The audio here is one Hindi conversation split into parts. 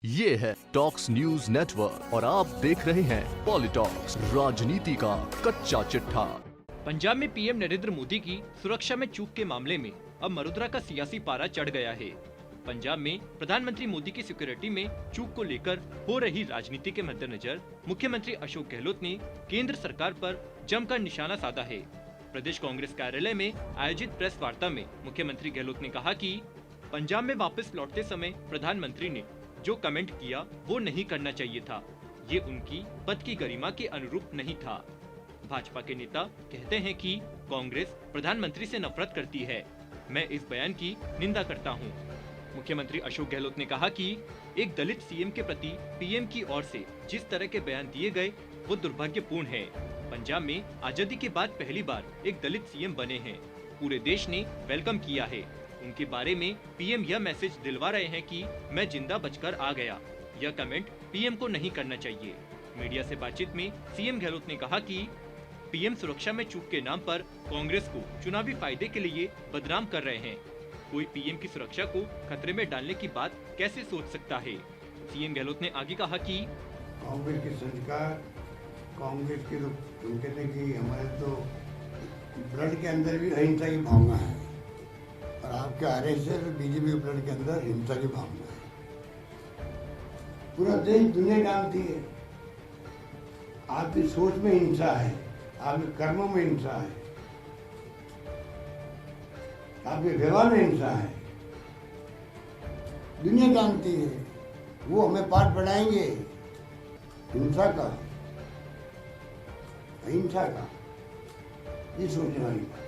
ये है टॉक्स न्यूज नेटवर्क और आप देख रहे हैं पॉलिटॉक्स, राजनीति का कच्चा चिट्ठा। पंजाब में पीएम नरेंद्र मोदी की सुरक्षा में चूक के मामले में अब मरुद्रा का सियासी पारा चढ़ गया है। पंजाब में प्रधानमंत्री मोदी की सिक्योरिटी में चूक को लेकर हो रही राजनीति के मद्देनजर मुख्यमंत्री अशोक गहलोत ने केंद्र सरकार पर जमकर निशाना साधा है। प्रदेश कांग्रेस कार्यालय में आयोजित प्रेस वार्ता में मुख्यमंत्री गहलोत ने कहा कि पंजाब में वापस लौटते समय प्रधानमंत्री ने जो कमेंट किया वो नहीं करना चाहिए था। ये उनकी पद की गरिमा के अनुरूप नहीं था। भाजपा के नेता कहते हैं कि कांग्रेस प्रधानमंत्री से नफरत करती है। मैं इस बयान की निंदा करता हूं। मुख्यमंत्री अशोक गहलोत ने कहा कि एक दलित सीएम के प्रति पीएम की ओर से जिस तरह के बयान दिए गए वो दुर्भाग्यपूर्ण है। पंजाब में आजादी के बाद पहली बार एक दलित सीएम बने हैं। पूरे देश ने वेलकम किया है। उनके बारे में पीएम यह मैसेज दिलवा रहे हैं कि मैं जिंदा बचकर आ गया। यह कमेंट पीएम को नहीं करना चाहिए। मीडिया से बातचीत में सीएम गहलोत ने कहा कि पीएम सुरक्षा में चूक के नाम पर कांग्रेस को चुनावी फायदे के लिए बदनाम कर रहे हैं। कोई पीएम की सुरक्षा को खतरे में डालने की बात कैसे सोच सकता है। सीएम गहलोत ने आगे कहा कि कांग्रेस के संस्कार, कांग्रेस के तो कहते हैं कि हमारे तो ब्लड के अंदर भी अहिंसा की भावना है और आपके आरएसएस और बीजेपी के ब्लड के अंदर हिंसा की भावना है। पूरा देश दुनिया जानती है। आपकी सोच में हिंसा है, आपके कर्मों में हिंसा है, आपके व्यवहार में हिंसा है। दुनिया जानती है। वो हमें पाठ पढ़ाएंगे हिंसा का, अहिंसा का। ये सोचने वाली बात।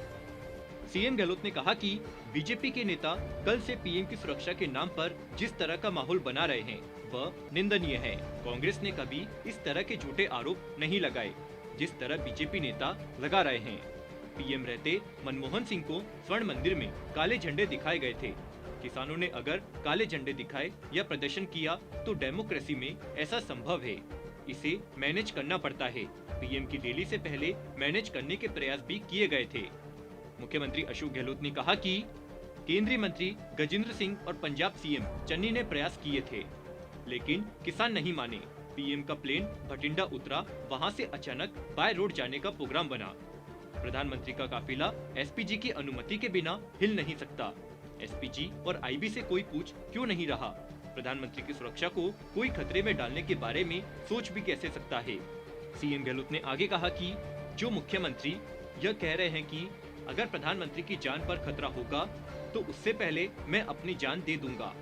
सीएम गहलोत ने कहा कि बीजेपी के नेता कल से पीएम की सुरक्षा के नाम पर जिस तरह का माहौल बना रहे हैं वह निंदनीय है। कांग्रेस ने कभी इस तरह के झूठे आरोप नहीं लगाए जिस तरह बीजेपी नेता लगा रहे हैं। पीएम रहते मनमोहन सिंह को स्वर्ण मंदिर में काले झंडे दिखाए गए थे। किसानों ने अगर काले झंडे दिखाए या प्रदर्शन किया तो डेमोक्रेसी में ऐसा संभव है। इसे मैनेज करना पड़ता है। पीएम की रैली से पहले मैनेज करने के प्रयास भी किए गए थे। मुख्यमंत्री अशोक गहलोत ने कहा कि केंद्रीय मंत्री गजेंद्र सिंह और पंजाब सीएम चन्नी ने प्रयास किए थे लेकिन किसान नहीं माने। पीएम का प्लेन भटिंडा उतरा, वहां से अचानक बाय रोड जाने का प्रोग्राम बना। प्रधानमंत्री का काफिला एसपीजी की अनुमति के बिना हिल नहीं सकता। एसपीजी और आईबी से कोई पूछ क्यों नहीं रहा। प्रधानमंत्री की सुरक्षा को कोई खतरे में डालने के बारे में सोच भी कैसे सकता है। सीएम गहलोत ने आगे कहा कि जो मुख्यमंत्री यह कह रहे हैं कि अगर प्रधानमंत्री की जान पर खतरा होगा तो उससे पहले मैं अपनी जान दे दूंगा,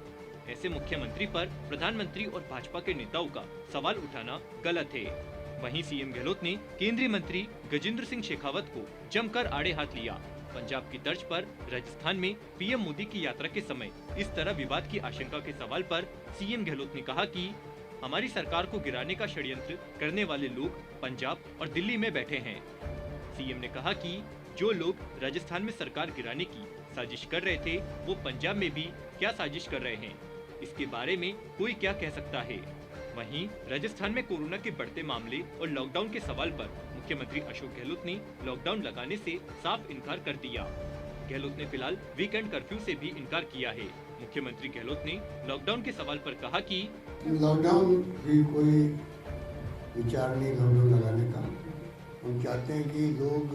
ऐसे मुख्यमंत्री पर प्रधानमंत्री और भाजपा के नेताओं का सवाल उठाना गलत है। वहीं सीएम गहलोत ने केंद्रीय मंत्री गजेंद्र सिंह शेखावत को जमकर आड़े हाथ लिया। पंजाब की तर्ज पर राजस्थान में पीएम मोदी की यात्रा के समय इस तरह विवाद की आशंका के सवाल पर सीएम गहलोत ने कहा कि हमारी सरकार को गिराने का षड्यंत्र करने वाले लोग पंजाब और दिल्ली में बैठे हैं। सीएम ने कहा कि जो लोग राजस्थान में सरकार गिराने की साजिश कर रहे थे वो पंजाब में भी क्या साजिश कर रहे हैं, इसके बारे में कोई क्या कह सकता है। वहीं राजस्थान में कोरोना के बढ़ते मामले और लॉकडाउन के सवाल पर मुख्यमंत्री अशोक गहलोत ने लॉकडाउन लगाने से साफ इनकार कर दिया। गहलोत ने फिलहाल वीकेंड कर्फ्यू से भी इनकार किया है। मुख्यमंत्री गहलोत ने लॉकडाउन के सवाल पर कहा कि लॉकडाउन की कोई विचार नहीं लॉकडाउन लगाने का। हम चाहते हैं कि लोग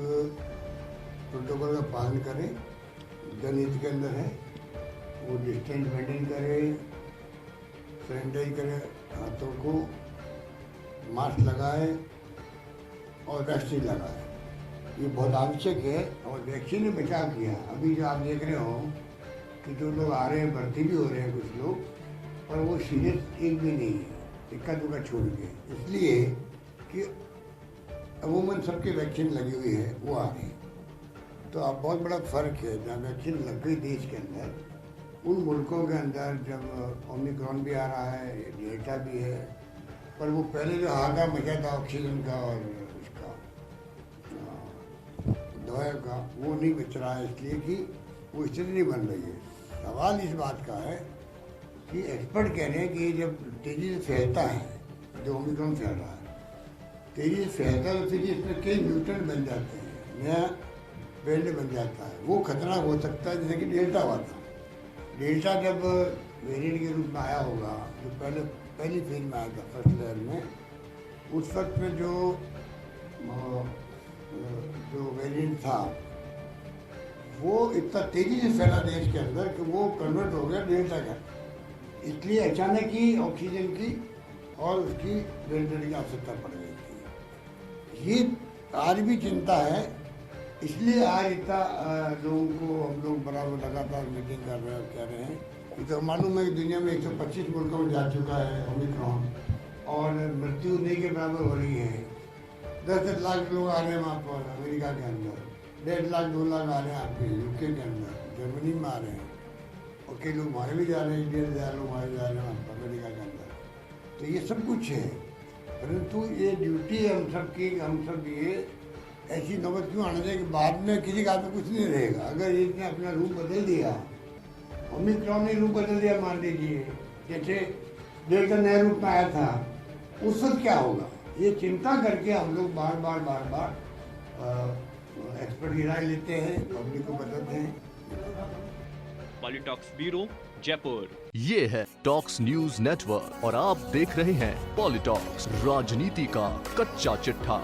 प्रोटोकॉल का पालन करें, जनहित के अंदर है। वो डिस्टेंस मेंटेन करें, सैनिटाइज करें हाथों को, मास्क लगाए और वैक्सीन लगाए। ये बहुत आवश्यक है। और वैक्सीन ने बचाव किया। अभी जो आप देख रहे हो कि जो लोग आ रहे हैं, भर्ती भी हो रहे हैं कुछ लोग, और वो सीरियस एक भी नहीं है, इक्का दुक्का छोड़ के, इसलिए कि अमूमन सबके वैक्सीन लगी हुई है, वो आ रही है। तो अब बहुत बड़ा फ़र्क है। जहाँ वैक्सीन लग गई देश के अंदर, उन मुल्कों के अंदर जब ओमिक्रॉन भी आ रहा है, डेल्टा भी है, पर वो पहले जो हाहाकार मचा था ऑक्सीजन का और उसका दवाई का, वो नहीं बच रहा है, इसलिए कि वो स्थिति नहीं बन रही है। सवाल इस बात का है कि एक्सपर्ट कह रहे हैं कि ये जब तेज़ी से फैलता है, जो ओमिक्रॉन फैल रहा है, तेज़ी से फैलता है तो इसमें कई म्यूटेंट बन जाते हैं, नया वेरिएंट बन जाता है। वो खतरनाक हो सकता है, जैसे कि डेल्टा हुआ था। डेल्टा जब वेरिएंट के रूप में आया होगा, जो पहले पहली फेज में आया था, फर्स्ट लेयर में। उस वक्त में जो वेरिएंट था वो इतना तेजी से फैला देश के अंदर कि वो कन्वर्ट हो गया डेल्टा का। इसलिए अचानक ही ऑक्सीजन की और उसकी वेंटिलेटर की आवश्यकता पड़ गई थी। ये आज भी चिंता है, इसलिए आज इतना लोगों को हम लोग बराबर लगातार मीटिंग कर रहे हैं, कह रहे हैं। ये तो मालूम है कि दुनिया में 125 मुल्कों में जा चुका है ओमिक्रॉन, और मृत्यु नहीं के बराबर हो रही है। 10 लाख लोग आ रहे हैं वहाँ पर अमेरिका के अंदर, 1.5 लाख 2 लाख आ रहे हैं आपके यूके के अंदर, जर्मनी में आ रहे हैं, और कई लोग वहाँ भी जा रहे हैं, 1,500 लोग वहाँ जा रहे हैं वहाँ पर अमेरिका के अंदर। तो ये सब कुछ है, परंतु ये ड्यूटी है हम सब की, हम सब ये ऐसी नौबत क्यों आना चाहिए कि बाद में किसी का हाथ में कुछ नहीं रहेगा। अगर इसने अपना रूप बदल दिया, ओमिक्रॉन ने रूप बदल दिया, मान लीजिए जैसे डेल्टा नए रूप में आया था, उस वक्त क्या होगा, ये चिंता करके हम लोग बार बार एक्सपर्ट की राय लेते हैं, पब्लिक को बताते हैं। पॉलिटॉक्स ब्यूरो, जयपुर। ये है टॉक्स न्यूज नेटवर्क और आप देख रहे हैं पॉलिटॉक्स, राजनीति का कच्चा चिट्ठा।